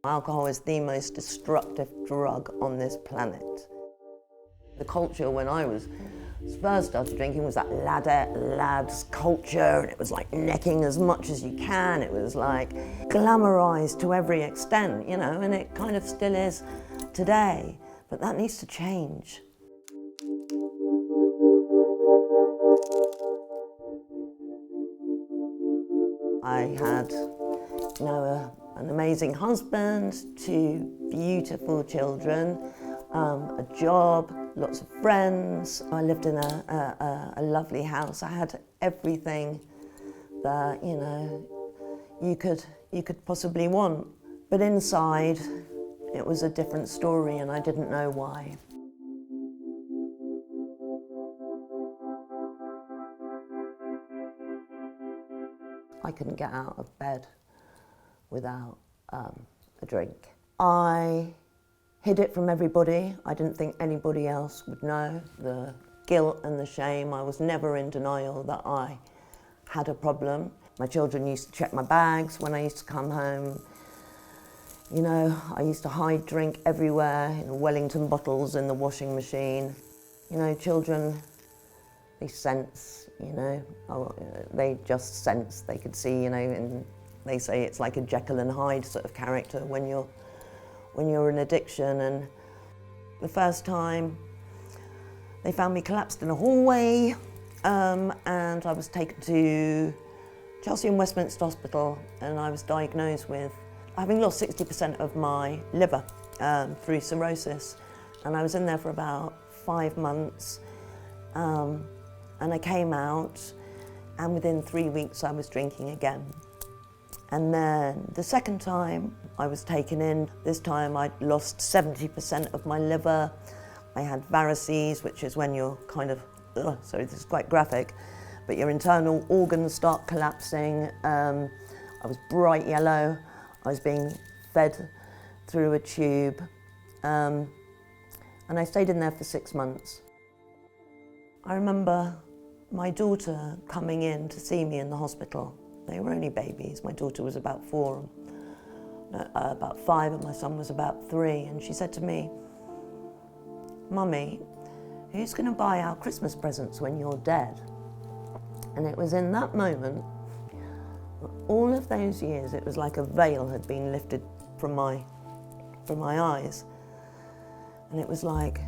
Alcohol is the most destructive drug on this planet. The culture when I first started drinking was that ladette, lads culture, and it was like necking as much as you can. It was like glamorized to every extent, you know, and it kind of still is today, but that needs to change. I had, you know, an amazing husband, 2 beautiful children, a job, lots of friends. I lived in a lovely house. I had everything that, you know, you could possibly want. But inside, it was a different story, and I didn't know why. I couldn't get out of bed without a drink. I hid it from everybody. I didn't think anybody else would know. The guilt and the shame, I was never in denial that I had a problem. My children used to check my bags when I used to come home. You know, I used to hide drink everywhere, in Wellington bottles in the washing machine. You know, children, they sense, you know, they just sense, they could see, you know, and they say it's like a Jekyll and Hyde sort of character when you're in addiction. And the first time they found me collapsed in a hallway, and I was taken to Chelsea and Westminster Hospital, and I was diagnosed with having lost 60% of my liver through cirrhosis. And I was in there for about 5 months, and I came out, and within 3 weeks I was drinking again. And then the second time I was taken in, this time I'd lost 70% of my liver. I had varices, which is when you're kind of, sorry, this is quite graphic, but your internal organs start collapsing. I was bright yellow. I was being fed through a tube. And I stayed in there for 6 months. I remember my daughter coming in to see me in the hospital. They were only babies. My daughter was about 4, about 5, and my son was about 3. And she said to me, "Mummy, who's going to buy our Christmas presents when you're dead?" And it was in that moment, all of those years, it was like a veil had been lifted from my eyes. And it was like,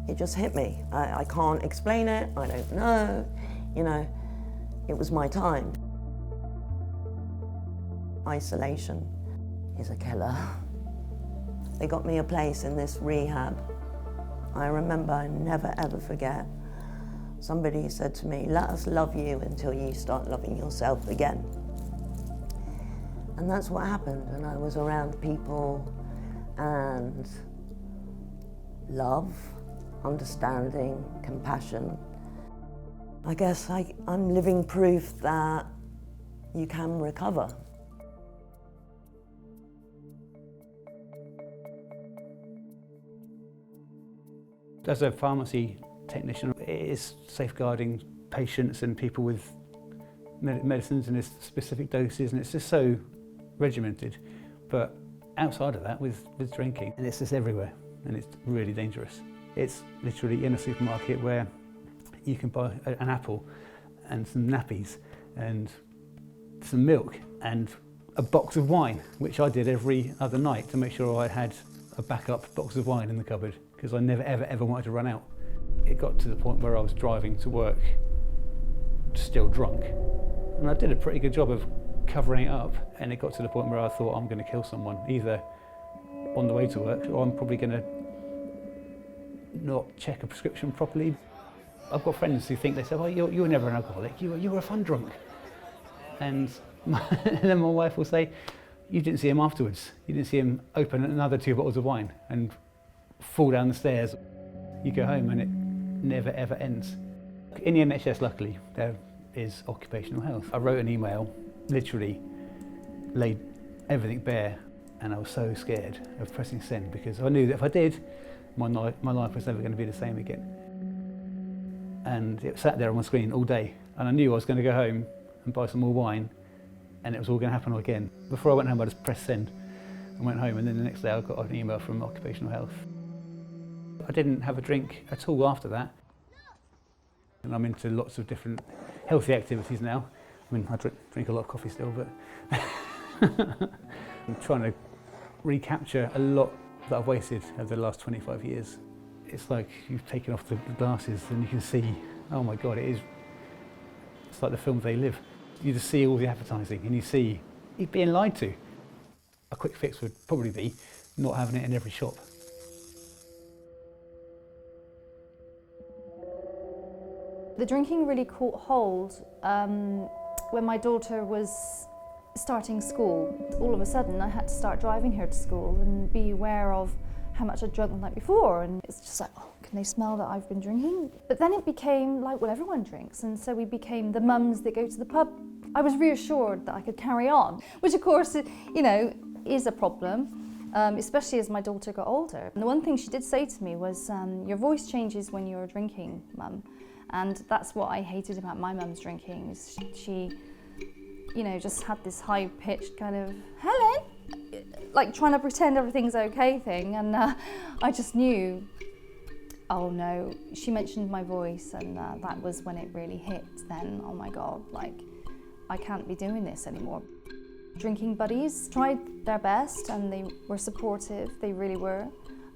it just hit me. I can't explain it, I don't know, you know, it was my time. Isolation is a killer. They got me a place in this rehab. I remember, I never ever forget, somebody said to me, "Let us love you until you start loving yourself again." And that's what happened, and I was around people and love, understanding, compassion. I guess I'm living proof that you can recover. As a pharmacy technician, it is safeguarding patients and people with medicines in its specific doses, and it's just so regimented. But outside of that, with drinking, and it's just everywhere, and it's really dangerous. It's literally in a supermarket where you can buy an apple and some nappies and some milk and a box of wine, which I did every other night to make sure I had a backup box of wine in the cupboard, because I never ever wanted to run out. It got to the point where I was driving to work still drunk, and I did a pretty good job of covering it up, and it got to the point where I thought, I'm going to kill someone, either on the way to work, or I'm probably going to not check a prescription properly. I've got friends who think, they say, "Well, you were never an alcoholic, you were a fun drunk." And then my wife will say, "You didn't see him afterwards. You didn't see him open another 2 bottles of wine and fall down the stairs." You go home and it never ever ends. In the NHS, luckily, there is occupational health. I wrote an email, literally laid everything bare, and I was so scared of pressing send, because I knew that if I did, my life was never going to be the same again. And it sat there on my screen all day, and I knew I was going to go home and buy some more wine, and it was all going to happen again. Before I went home, I just pressed send, and went home, and then the next day I got an email from occupational health. I didn't have a drink at all after that, and I'm into lots of different healthy activities now. I mean, I drink a lot of coffee still, but I'm trying to recapture a lot that I've wasted over the last 25 years. It's like you've taken off the glasses and you can see, oh my God, it's like the film They Live. You just see all the advertising and you see it being lied to. A quick fix would probably be not having it in every shop. The drinking really caught hold when my daughter was starting school. All of a sudden I had to start driving her to school and be aware of how much I'd drunk the night before, and it's just like, oh, can they smell that I've been drinking? But then it became like, well, everyone drinks, and so we became the mums that go to the pub. I was reassured that I could carry on, which of course, you know, is a problem, especially as my daughter got older. And the one thing she did say to me was, your voice changes when you're drinking, Mum. And that's what I hated about my mum's drinking, is she, you know, just had this high-pitched kind of, Helen, like trying to pretend everything's okay thing. And I just knew, oh no, she mentioned my voice, and that was when it really hit then. Oh my God, like, I can't be doing this anymore. Drinking buddies tried their best and they were supportive, they really were.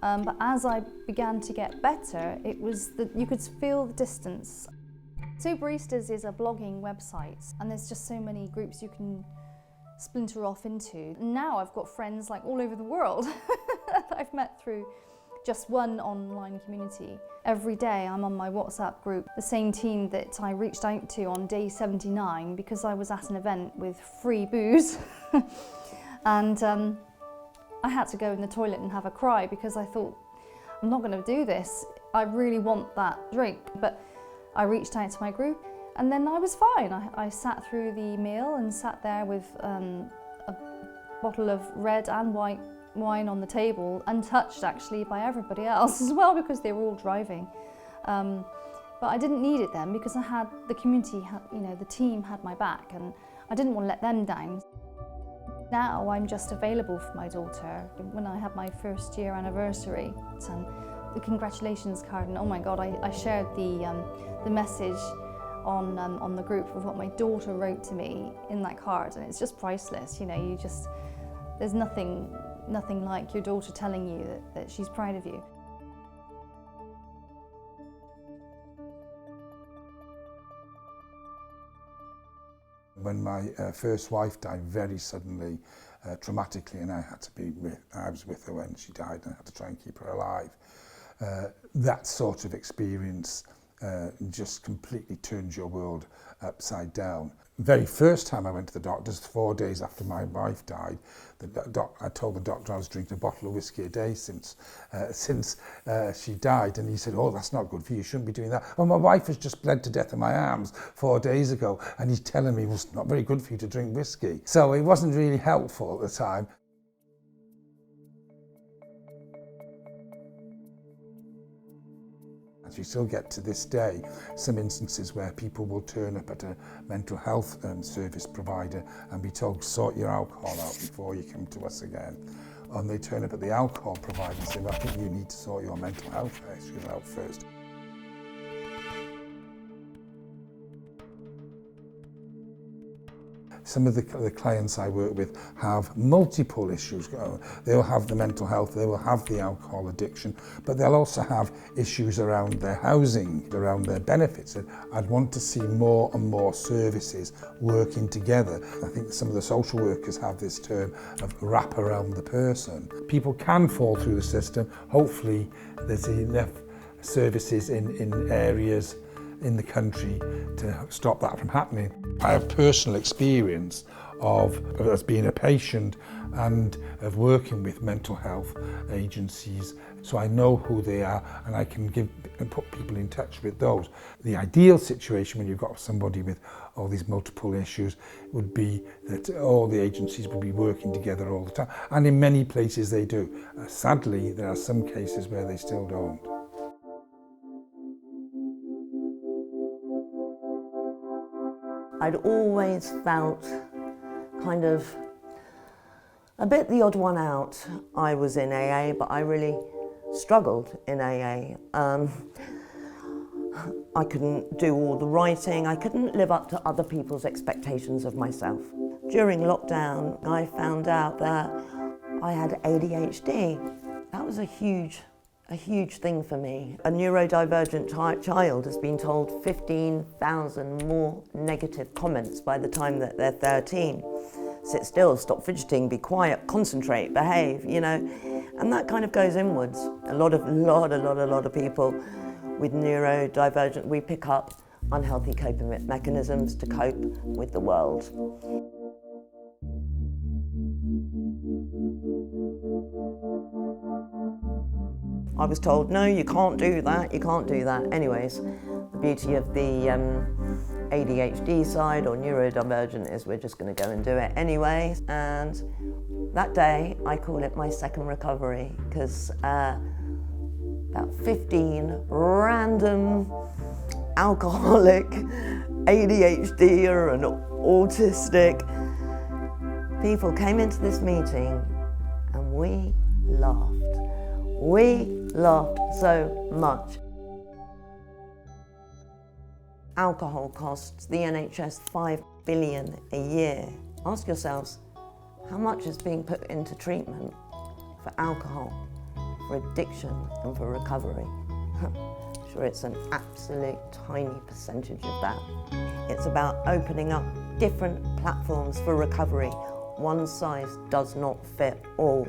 But as I began to get better, it was that you could feel the distance. So Baristas is a blogging website, and there's just so many groups you can splinter off into. Now I've got friends like all over the world that I've met through just one online community. Every day I'm on my WhatsApp group, the same team that I reached out to on day 79 because I was at an event with free booze. And I had to go in the toilet and have a cry because I thought, I'm not going to do this. I really want that drink. But I reached out to my group and then I was fine. I sat through the meal and sat there with a bottle of red and white wine on the table, untouched actually by everybody else as well because they were all driving. But I didn't need it then because I had the community, you know, the team had my back, and I didn't want to let them down. Now I'm just available for my daughter. When I had my first year anniversary, and the congratulations card, and oh my God, I shared the message on the group of what my daughter wrote to me in that card, and it's just priceless. You know, there's nothing like your daughter telling you that she's proud of you. When my first wife died very suddenly, traumatically, and I was with her when she died, and I had to try and keep her alive. That sort of experience just completely turns your world upside down. Very first time I went to the doctors, 4 days after my wife died, I told the doctor I was drinking a bottle of whiskey a day since she died, and he said, oh, that's not good for you, you shouldn't be doing that. Oh, my wife has just bled to death in my arms 4 days ago, and he's telling me, well, it's not very good for you to drink whiskey. So it wasn't really helpful at the time. You still get to this day some instances where people will turn up at a mental health service provider and be told, sort your alcohol out before you come to us again. And they turn up at the alcohol provider and say, well, I think you need to sort your mental health issues out first. Some of the clients I work with have multiple issues. They'll have the mental health, they will have the alcohol addiction, but they'll also have issues around their housing, around their benefits. And I'd want to see more and more services working together. I think some of the social workers have this term of wrap around the person. People can fall through the system. Hopefully there's enough services in areas in the country to stop that from happening. I have personal experience as being a patient and of working with mental health agencies, so I know who they are and I can put people in touch with those. The ideal situation when you've got somebody with all these multiple issues would be that all the agencies would be working together all the time, and in many places they do. Sadly, there are some cases where they still don't. I'd always felt kind of A bit the odd one out. I was in AA, but I really struggled in AA. I couldn't do all the writing. I couldn't live up to other people's expectations of myself. During lockdown, I found out that I had ADHD. That was a huge thing for me. A neurodivergent child has been told 15,000 more negative comments by the time that they're 13. Sit still, stop fidgeting, be quiet, concentrate, behave, you know, and that kind of goes inwards. A lot of people with neurodivergent, we pick up unhealthy coping mechanisms to cope with the world. I was told, no, you can't do that, you can't do that. Anyways, the beauty of the ADHD side or neurodivergent is we're just going to go and do it anyway. And that day, I call it my second recovery, because about 15 random alcoholic ADHD and autistic people came into this meeting and we laughed. We laughed so much. Alcohol costs the NHS $5 billion a year. Ask yourselves, how much is being put into treatment for alcohol, for addiction and for recovery? Sure, it's an absolute tiny percentage of that. It's about opening up different platforms for recovery. One size does not fit all.